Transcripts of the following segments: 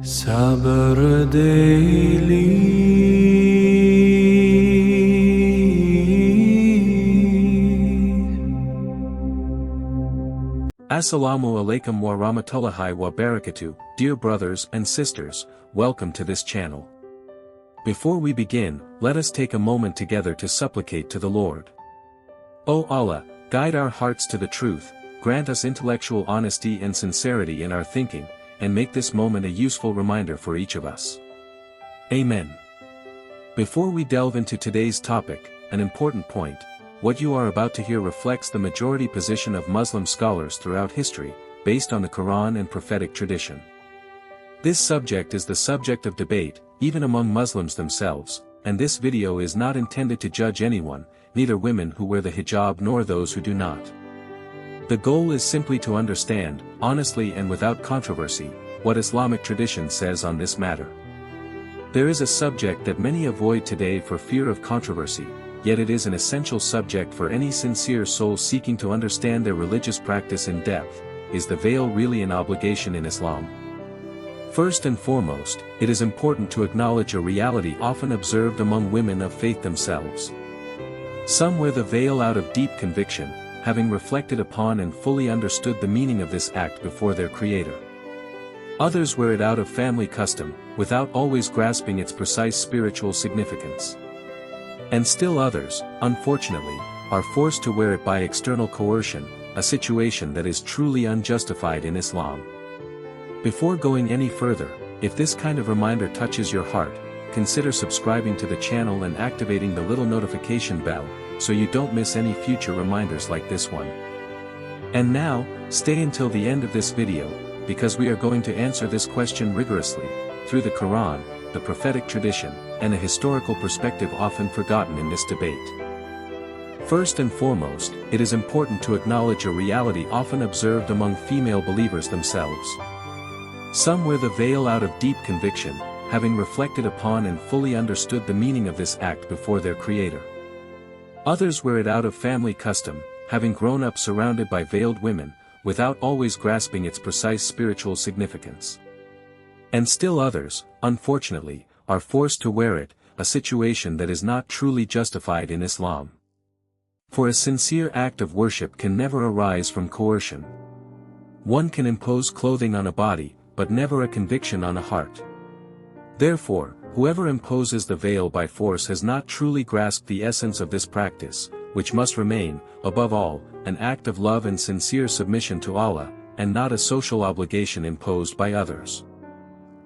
Sabr Daily. Assalamu alaykum wa rahmatullahi wa barakatuh, dear brothers and sisters, welcome to this channel. Before we begin, let us take a moment together to supplicate to the Lord. O Allah, guide our hearts to the truth, grant us intellectual honesty and sincerity in our thinking, and make this moment a useful reminder for each of us. Amen. Before we delve into today's topic, an important point: what you are about to hear reflects the majority position of Muslim scholars throughout history, based on the Quran and prophetic tradition. This subject is the subject of debate, even among Muslims themselves, and this video is not intended to judge anyone, neither women who wear the hijab nor those who do not. The goal is simply to understand, honestly and without controversy, what Islamic tradition says on this matter. There is a subject that many avoid today for fear of controversy, yet it is an essential subject for any sincere soul seeking to understand their religious practice in depth. Is the veil really an obligation in Islam? First and foremost, it is important to acknowledge a reality often observed among women of faith themselves. Some wear the veil out of deep conviction, having reflected upon and fully understood the meaning of this act before their Creator. Others wear it out of family custom, without always grasping its precise spiritual significance. And still others, unfortunately, are forced to wear it by external coercion, a situation that is truly unjustified in Islam. Before going any further, if this kind of reminder touches your heart, consider subscribing to the channel and activating the little notification bell, so you don't miss any future reminders like this one. And now, stay until the end of this video, because we are going to answer this question rigorously, through the Quran, the prophetic tradition, and a historical perspective often forgotten in this debate. First and foremost, it is important to acknowledge a reality often observed among female believers themselves. Some wear the veil out of deep conviction, having reflected upon and fully understood the meaning of this act before their Creator. Others wear it out of family custom, having grown up surrounded by veiled women, without always grasping its precise spiritual significance. And still others, unfortunately, are forced to wear it, a situation that is not truly justified in Islam. For a sincere act of worship can never arise from coercion. One can impose clothing on a body, but never a conviction on a heart. Therefore, whoever imposes the veil by force has not truly grasped the essence of this practice, which must remain, above all, an act of love and sincere submission to Allah, and not a social obligation imposed by others.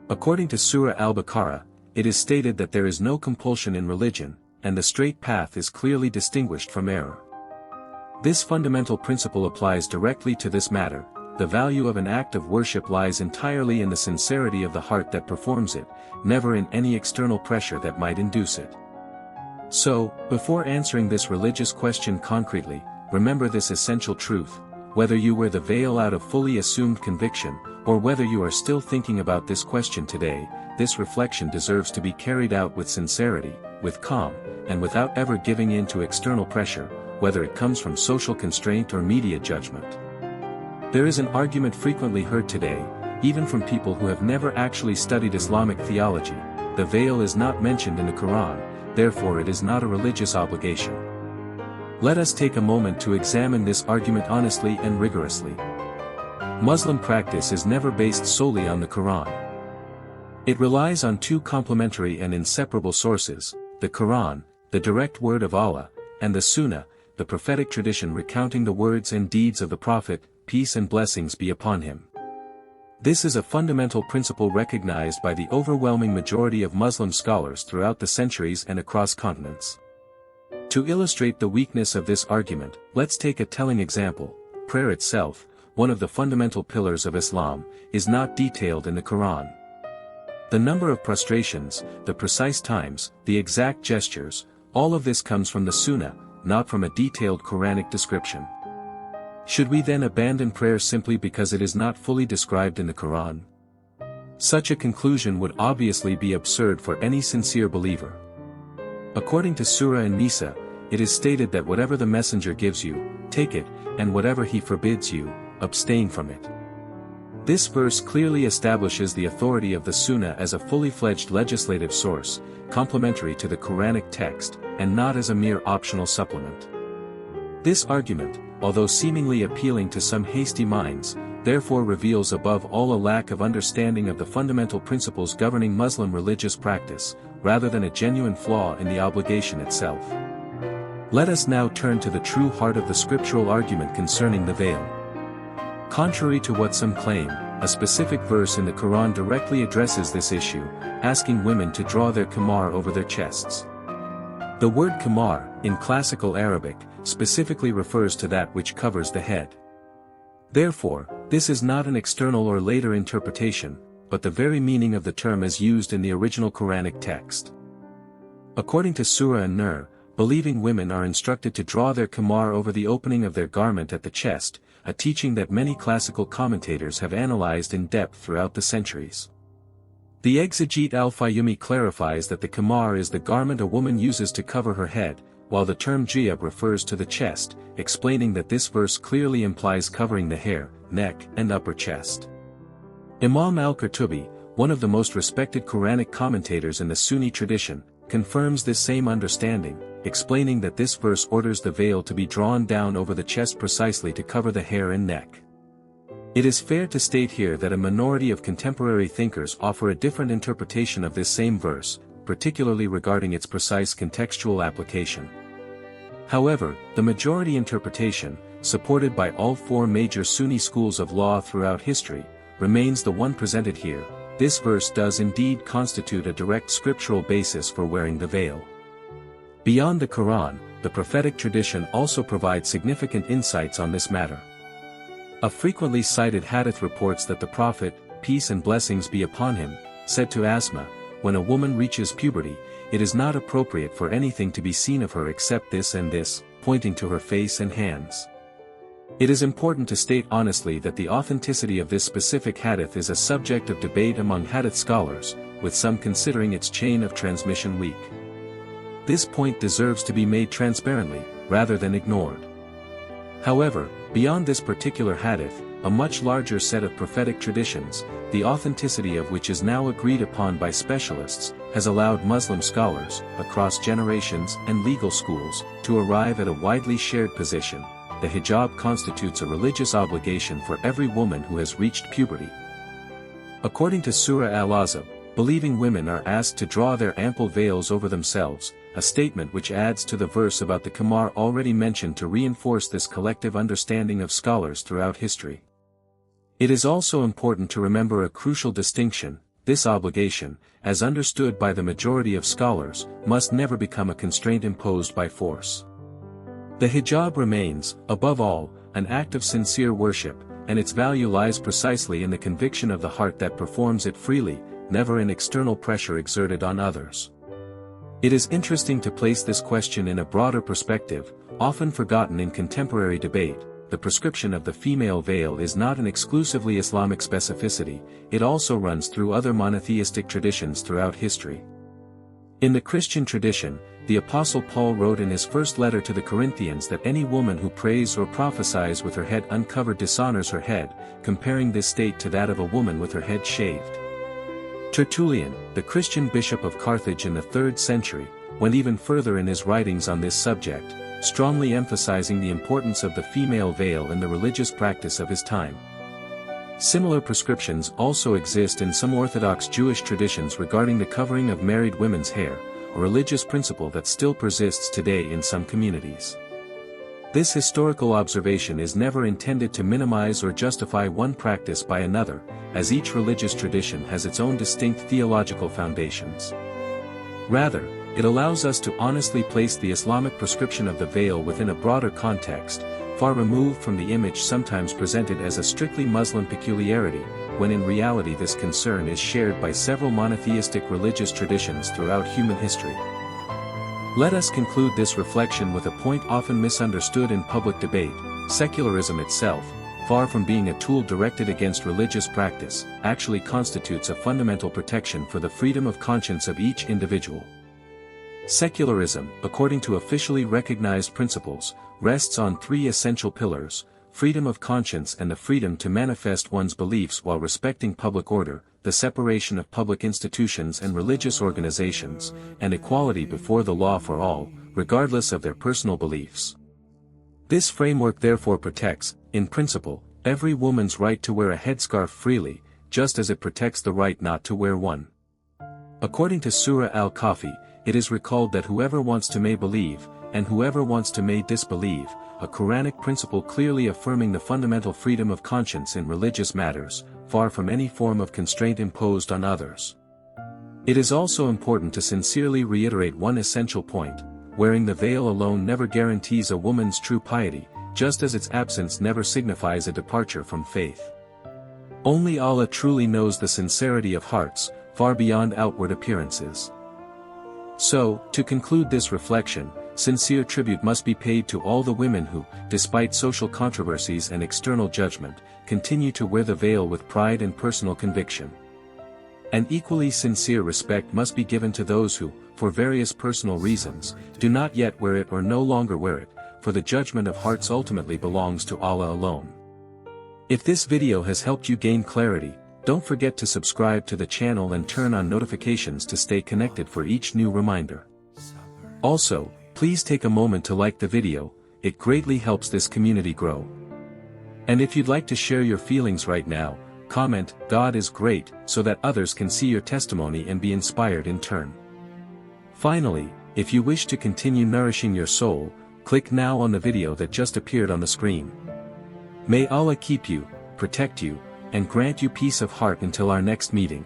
According to Surah Al-Baqarah, it is stated that there is no compulsion in religion, and the straight path is clearly distinguished from error. This fundamental principle applies directly to this matter. The value of an act of worship lies entirely in the sincerity of the heart that performs it, never in any external pressure that might induce it. So, before answering this religious question concretely, remember this essential truth: whether you wear the veil out of fully assumed conviction, or whether you are still thinking about this question today, this reflection deserves to be carried out with sincerity, with calm, and without ever giving in to external pressure, whether it comes from social constraint or media judgment. There is an argument frequently heard today, even from people who have never actually studied Islamic theology: the veil is not mentioned in the Quran, therefore it is not a religious obligation. Let us take a moment to examine this argument honestly and rigorously. Muslim practice is never based solely on the Quran. It relies on two complementary and inseparable sources: the Quran, the direct word of Allah, and the Sunnah, the prophetic tradition recounting the words and deeds of the Prophet, peace and blessings be upon him. This is a fundamental principle recognized by the overwhelming majority of Muslim scholars throughout the centuries and across continents. To illustrate the weakness of this argument, let's take a telling example. Prayer itself, one of the fundamental pillars of Islam, is not detailed in the Quran. The number of prostrations, the precise times, the exact gestures, all of this comes from the Sunnah, not from a detailed Quranic description. Should we then abandon prayer simply because it is not fully described in the Quran? Such a conclusion would obviously be absurd for any sincere believer. According to Surah An-Nisa, it is stated that whatever the Messenger gives you, take it, and whatever he forbids you, abstain from it. This verse clearly establishes the authority of the Sunnah as a fully fledged legislative source, complementary to the Quranic text, and not as a mere optional supplement. This argument, although seemingly appealing to some hasty minds, therefore reveals above all a lack of understanding of the fundamental principles governing Muslim religious practice, rather than a genuine flaw in the obligation itself. Let us now turn to the true heart of the scriptural argument concerning the veil. Contrary to what some claim, a specific verse in the Quran directly addresses this issue, asking women to draw their khimar over their chests. The word khimar, in classical Arabic, specifically refers to that which covers the head. Therefore, this is not an external or later interpretation, but the very meaning of the term as used in the original Quranic text. According to Surah An-Nur, believing women are instructed to draw their khimar over the opening of their garment at the chest, a teaching that many classical commentators have analyzed in depth throughout the centuries. The exegete Al-Fayyumi clarifies that the khimar is the garment a woman uses to cover her head, while the term hijab refers to the chest, explaining that this verse clearly implies covering the hair, neck, and upper chest. Imam Al-Qurtubi, one of the most respected Quranic commentators in the Sunni tradition, confirms this same understanding, explaining that this verse orders the veil to be drawn down over the chest precisely to cover the hair and neck. It is fair to state here that a minority of contemporary thinkers offer a different interpretation of this same verse, particularly regarding its precise contextual application. However, the majority interpretation, supported by all four major Sunni schools of law throughout history, remains the one presented here. This verse does indeed constitute a direct scriptural basis for wearing the veil. Beyond the Quran, the prophetic tradition also provides significant insights on this matter. A frequently cited hadith reports that the Prophet, peace and blessings be upon him, said to Asma, when a woman reaches puberty, it is not appropriate for anything to be seen of her except this and this, pointing to her face and hands. It is important to state honestly that the authenticity of this specific hadith is a subject of debate among hadith scholars, with some considering its chain of transmission weak. This point deserves to be made transparently, rather than ignored. However, beyond this particular hadith, a much larger set of prophetic traditions, the authenticity of which is now agreed upon by specialists, has allowed Muslim scholars, across generations and legal schools, to arrive at a widely shared position. The hijab constitutes a religious obligation for every woman who has reached puberty. According to Surah Al-Ahzab, believing women are asked to draw their ample veils over themselves, a statement which adds to the verse about the khimar already mentioned to reinforce this collective understanding of scholars throughout history. It is also important to remember a crucial distinction: this obligation, as understood by the majority of scholars, must never become a constraint imposed by force. The hijab remains, above all, an act of sincere worship, and its value lies precisely in the conviction of the heart that performs it freely, never in external pressure exerted on others. It is interesting to place this question in a broader perspective, often forgotten in contemporary debate. The prescription of the female veil is not an exclusively Islamic specificity, it also runs through other monotheistic traditions throughout history. In the Christian tradition, the Apostle Paul wrote in his first letter to the Corinthians that any woman who prays or prophesies with her head uncovered dishonors her head, comparing this state to that of a woman with her head shaved. Tertullian, the Christian bishop of Carthage in the 3rd century, went even further in his writings on this subject, strongly emphasizing the importance of the female veil in the religious practice of his time. Similar prescriptions also exist in some Orthodox Jewish traditions regarding the covering of married women's hair, a religious principle that still persists today in some communities. This historical observation is never intended to minimize or justify one practice by another, as each religious tradition has its own distinct theological foundations. Rather, it allows us to honestly place the Islamic prescription of the veil within a broader context, far removed from the image sometimes presented as a strictly Muslim peculiarity, when in reality this concern is shared by several monotheistic religious traditions throughout human history. Let us conclude this reflection with a point often misunderstood in public debate: secularism itself, far from being a tool directed against religious practice, actually constitutes a fundamental protection for the freedom of conscience of each individual. Secularism, according to officially recognized principles, rests on three essential pillars: freedom of conscience and the freedom to manifest one's beliefs while respecting public order, the separation of public institutions and religious organizations, and equality before the law for all, regardless of their personal beliefs. This framework therefore protects, in principle, every woman's right to wear a headscarf freely, just as it protects the right not to wear one. According to Surah Al-Kahfi, it is recalled that whoever wants to may believe, and whoever wants to may disbelieve, a Quranic principle clearly affirming the fundamental freedom of conscience in religious matters, far from any form of constraint imposed on others. It is also important to sincerely reiterate one essential point: wearing the veil alone never guarantees a woman's true piety, just as its absence never signifies a departure from faith. Only Allah truly knows the sincerity of hearts, far beyond outward appearances. So, to conclude this reflection, sincere tribute must be paid to all the women who, despite social controversies and external judgment, continue to wear the veil with pride and personal conviction. And equally sincere respect must be given to those who, for various personal reasons, do not yet wear it or no longer wear it, for the judgment of hearts ultimately belongs to Allah alone. If this video has helped you gain clarity, don't forget to subscribe to the channel and turn on notifications to stay connected for each new reminder. Also, please take a moment to like the video, it greatly helps this community grow. And if you'd like to share your feelings right now, comment, "God is great," so that others can see your testimony and be inspired in turn. Finally, if you wish to continue nourishing your soul, click now on the video that just appeared on the screen. May Allah keep you, protect you, and grant you peace of heart until our next meeting.